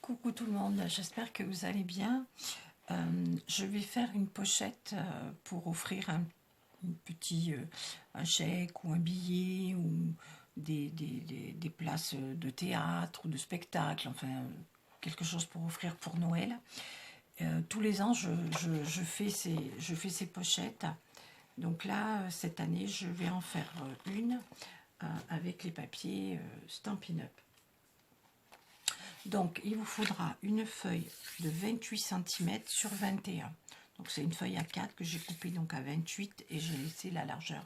Coucou tout le monde, j'espère que vous allez bien. Je vais faire une pochette pour offrir un petit un chèque ou un billet ou des places de théâtre ou de spectacle, enfin quelque chose pour offrir pour Noël. Tous les ans, je fais ces pochettes. Donc là, cette année, je vais en faire une avec les papiers Stampin' Up! Donc, il vous faudra une feuille de 28 cm sur 21. Donc, c'est une feuille A4 que j'ai coupée donc à 28 et j'ai laissé la largeur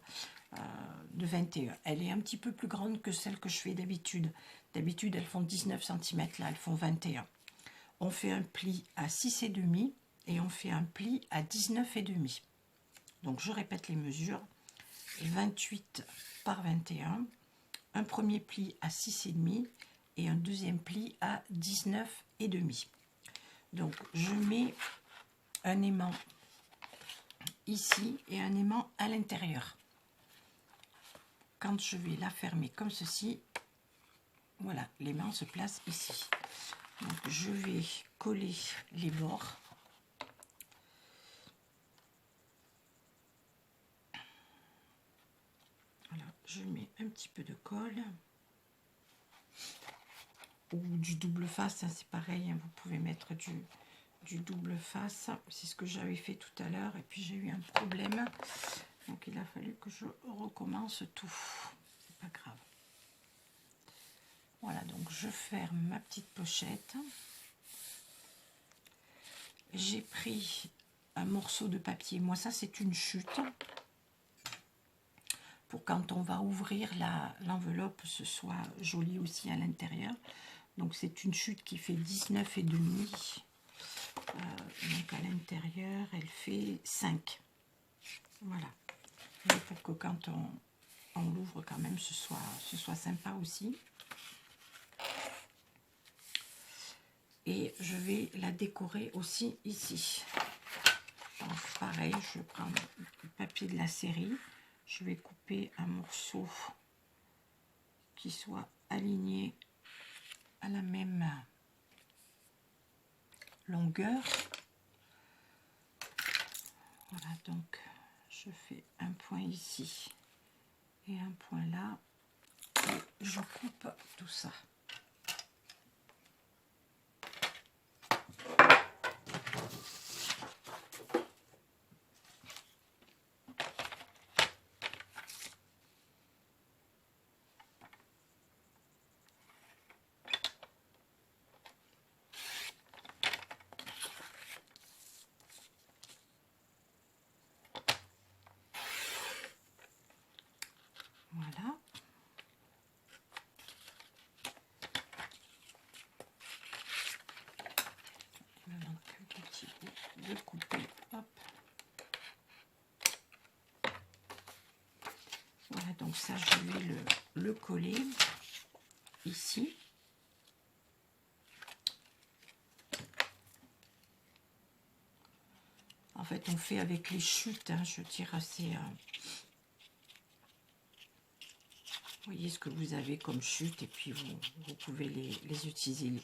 de 21. Elle est un petit peu plus grande que celle que je fais d'habitude. D'habitude, elles font 19 cm, là, elles font 21. On fait un pli à 6,5 et on fait un pli à 19,5. Donc, je répète les mesures. 28 par 21. Un premier pli à 6,5 et un deuxième pli à 19,5. Donc je mets un aimant ici et un aimant à l'intérieur. Quand je vais la fermer comme ceci, voilà, l'aimant se place ici. Donc je vais coller les bords. Voilà, je mets un petit peu de colle. Ou du double face, hein, c'est pareil, hein, vous pouvez mettre du double face, c'est ce que j'avais fait tout à l'heure et puis j'ai eu un problème, donc il a fallu que je recommence tout, c'est pas grave. Voilà, donc je ferme ma petite pochette. J'ai pris un morceau de papier, moi ça c'est une chute, pour quand on va ouvrir l'enveloppe, ce soit joli aussi à l'intérieur. Donc c'est une chute qui fait 19,5. Donc à l'intérieur, elle fait 5. Voilà. Et pour que quand on l'ouvre quand même, ce soit sympa aussi. Et je vais la décorer aussi ici. Donc pareil, je prends le papier de la série. Je vais couper un morceau qui soit aligné à la même longueur. Voilà, donc je fais un point ici et un point là et je coupe tout ça. Voilà. Il me manque un petit bout de couper. Hop. Voilà, donc ça, je vais le coller ici. En fait, on fait avec les chutes, hein, je tire assez... vous voyez ce que vous avez comme chute et puis vous pouvez les utiliser.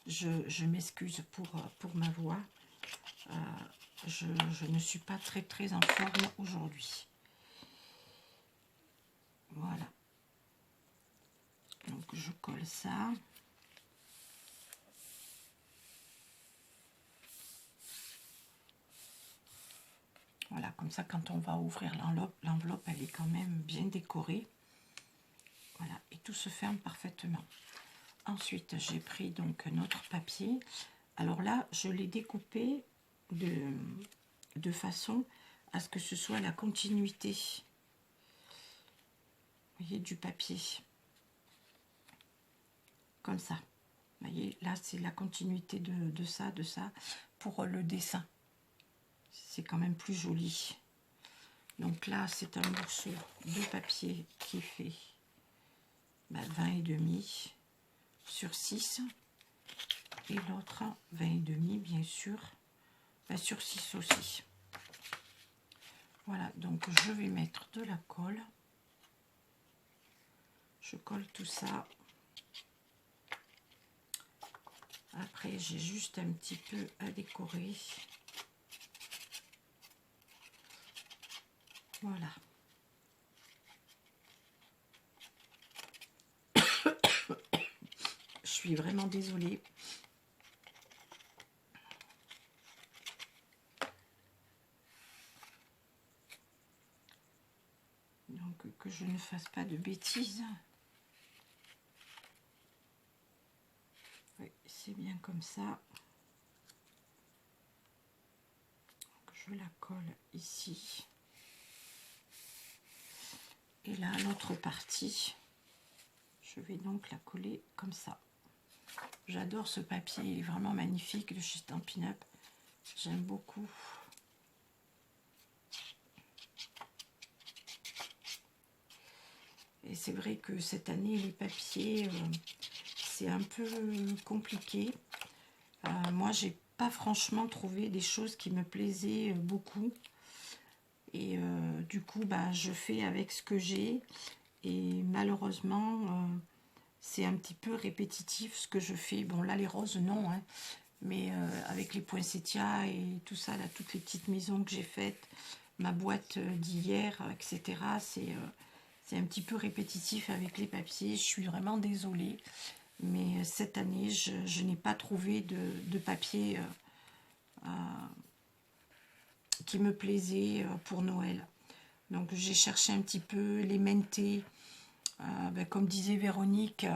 Je m'excuse pour ma voix. Je ne suis pas très en forme aujourd'hui. Voilà. Donc je colle ça. Voilà, comme ça quand on va ouvrir l'enveloppe, elle est quand même bien décorée. Voilà, et tout se ferme parfaitement. Ensuite, j'ai pris donc notre papier. Alors là, je l'ai découpé de façon à ce que ce soit la continuité, vous voyez, du papier. Comme ça. Vous voyez, là, c'est la continuité de ça pour le dessin. C'est quand même plus joli. Donc là, c'est un morceau de papier qui fait 20,5 sur 6. Et l'autre 20,5 bien sûr, sur 6 aussi. Voilà, donc je vais mettre de la colle. Je colle tout ça. Après, j'ai juste un petit peu à décorer. Voilà. Je suis vraiment désolée. Donc, que je ne fasse pas de bêtises. Oui, c'est bien comme ça. Donc, je la colle ici. Et là, l'autre partie, je vais donc la coller comme ça. J'adore ce papier, il est vraiment magnifique de chez Stampin' Up. J'aime beaucoup. Et c'est vrai que cette année, les papiers, c'est un peu compliqué. Moi, j'ai pas franchement trouvé des choses qui me plaisaient beaucoup. Et du coup, bah, je fais avec ce que j'ai. Et malheureusement, c'est un petit peu répétitif ce que je fais. Bon, là, les roses, non. Hein, mais avec les poinsettias et tout ça, là, toutes les petites maisons que j'ai faites, ma boîte d'hier, etc., c'est un petit peu répétitif avec les papiers. Je suis vraiment désolée. Mais cette année, je n'ai pas trouvé de papier qui me plaisait pour Noël. Donc j'ai cherché un petit peu les mentés. Ben, comme disait Véronique,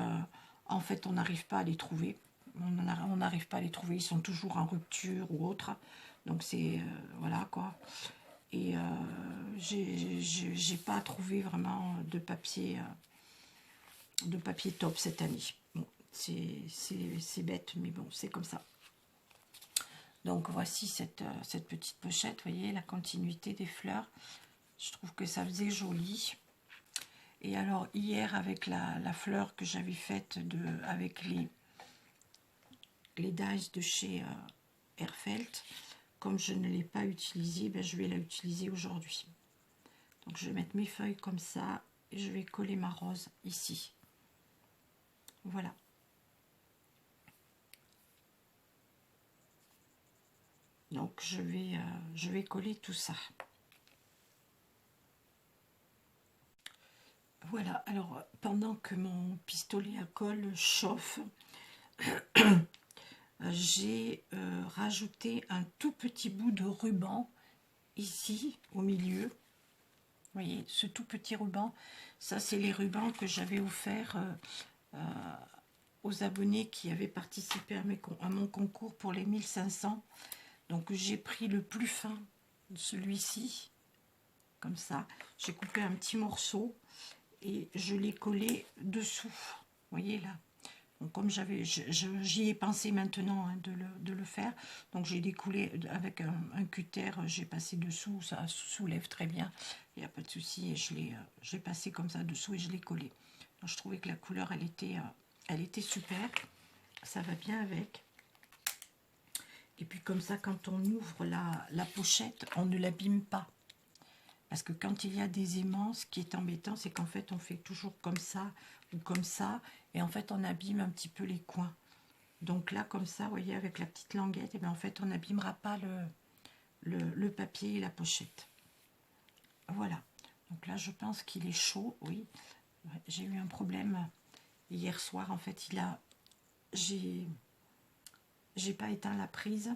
en fait on n'arrive pas à les trouver. On n'arrive pas à les trouver, ils sont toujours en rupture ou autre. Donc c'est voilà quoi. Et j'ai pas trouvé vraiment de papier top cette année. Bon, c'est bête, mais bon, c'est comme ça. Donc voici cette petite pochette, vous voyez, la continuité des fleurs. Je trouve que ça faisait joli. Et alors hier, avec la fleur que j'avais faite avec les dies de chez Herfelt, comme je ne l'ai pas utilisée, ben, je vais la utiliser aujourd'hui. Donc je vais mettre mes feuilles comme ça et je vais coller ma rose ici. Voilà. Donc je vais coller tout ça. Voilà, alors pendant que mon pistolet à colle chauffe, j'ai rajouté un tout petit bout de ruban ici au milieu. Vous voyez, ce tout petit ruban, ça c'est les rubans que j'avais offerts aux abonnés qui avaient participé à mon concours pour les 1500. Donc j'ai pris le plus fin, celui-ci, comme ça. J'ai coupé un petit morceau et je l'ai collé dessous. Vous voyez là. Donc comme j'y ai pensé maintenant hein, de le faire, donc j'ai découlé avec un cutter, j'ai passé dessous, ça soulève très bien, il n'y a pas de souci, et j'ai passé comme ça dessous et je l'ai collé. Donc, je trouvais que la couleur, elle était super, ça va bien avec. Et puis comme ça, quand on ouvre la pochette, on ne l'abîme pas. Parce que quand il y a des aimants, ce qui est embêtant, c'est qu'en fait, on fait toujours comme ça ou comme ça. Et en fait, on abîme un petit peu les coins. Donc là, comme ça, vous voyez, avec la petite languette, et bien en fait, on n'abîmera pas le papier et la pochette. Voilà. Donc là, je pense qu'il est chaud, oui. J'ai eu un problème hier soir. En fait, j'ai pas éteint la prise.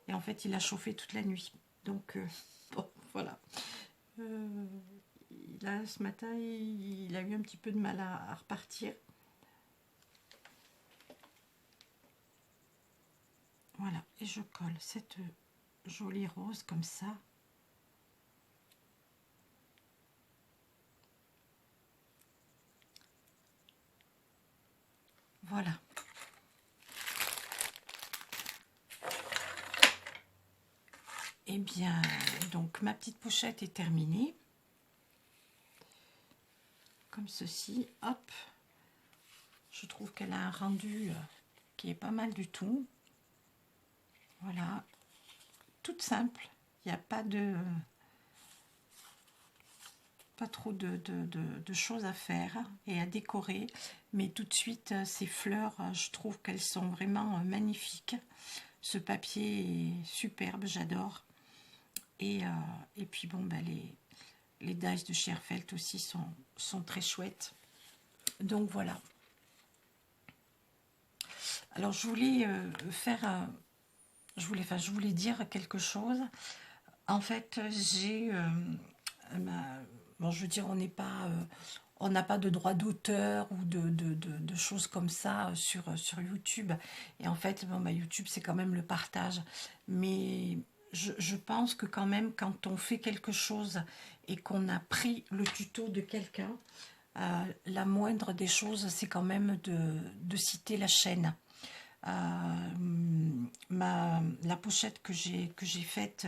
Et en fait, il a chauffé toute la nuit. Donc, bon, voilà. Là, ce matin, il a eu un petit peu de mal à repartir. Voilà, et je colle cette jolie rose comme ça. Voilà. Et bien, donc ma petite pochette est terminée. Comme ceci, hop. Je trouve qu'elle a un rendu qui est pas mal du tout. Voilà. Toute simple. Il n'y a pas pas trop de choses à faire et à décorer, mais tout de suite, ces fleurs, je trouve qu'elles sont vraiment magnifiques. Ce papier est superbe, j'adore. Et puis bon, ben, les dies de chez Herfelt aussi sont très chouettes. Donc voilà. Alors je voulais je voulais dire quelque chose. En fait, j'ai bon, je veux dire, on n'a pas de droit d'auteur ou de choses comme ça sur YouTube. Et en fait, bon, bah, YouTube, c'est quand même le partage. Mais je pense que quand même, quand on fait quelque chose et qu'on a pris le tuto de quelqu'un, la moindre des choses, c'est quand même de citer la chaîne. La pochette que j'ai faite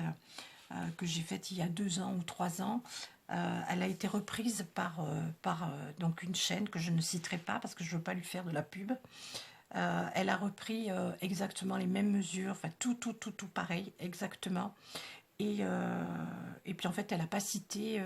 il y a 2 ans ou 3 ans, elle a été reprise par donc une chaîne que je ne citerai pas parce que je ne veux pas lui faire de la pub. Elle a repris exactement les mêmes mesures, enfin tout pareil, exactement. Et puis en fait, elle n'a pas cité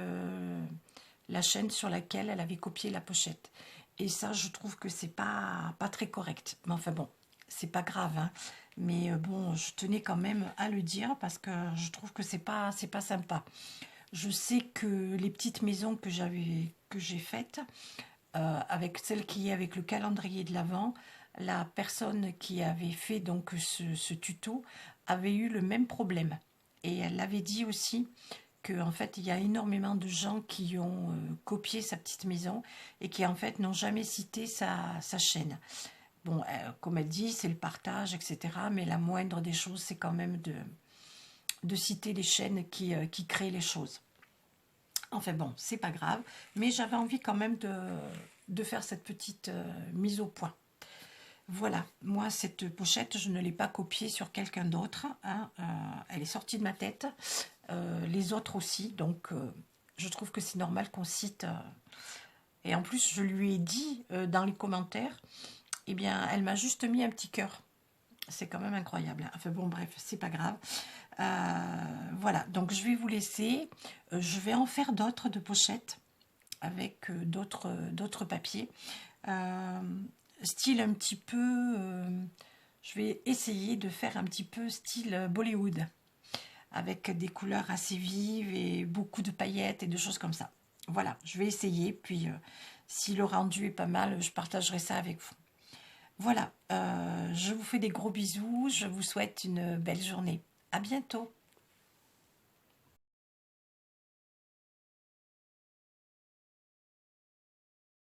la chaîne sur laquelle elle avait copié la pochette. Et ça, je trouve que c'est pas très correct. Mais enfin bon, c'est pas grave, hein. Mais bon, je tenais quand même à le dire parce que je trouve que c'est pas sympa. Je sais que les petites maisons que j'ai faites, avec celle qui est avec le calendrier de l'Avent, la personne qui avait fait donc ce tuto avait eu le même problème. Et elle avait dit aussi qu'en fait, il y a énormément de gens qui ont copié sa petite maison et qui en fait n'ont jamais cité sa chaîne. Bon, comme elle dit, c'est le partage, etc. Mais la moindre des choses, c'est quand même de citer les chaînes qui créent les choses. Enfin bon, c'est pas grave, mais j'avais envie quand même de faire cette petite mise au point. Voilà, moi cette pochette, je ne l'ai pas copiée sur quelqu'un d'autre, hein, elle est sortie de ma tête, les autres aussi, donc je trouve que c'est normal qu'on cite. Et en plus, je lui ai dit dans les commentaires, eh bien, elle m'a juste mis un petit cœur. C'est quand même incroyable. Enfin bon, bref, c'est pas grave. Voilà, donc je vais vous laisser. Je vais en faire d'autres de pochettes avec d'autres papiers. Style un petit peu... je vais essayer de faire un petit peu style Bollywood, avec des couleurs assez vives et beaucoup de paillettes et de choses comme ça. Voilà, je vais essayer, puis si le rendu est pas mal, je partagerai ça avec vous. Voilà, je vous fais des gros bisous, je vous souhaite une belle journée. À bientôt.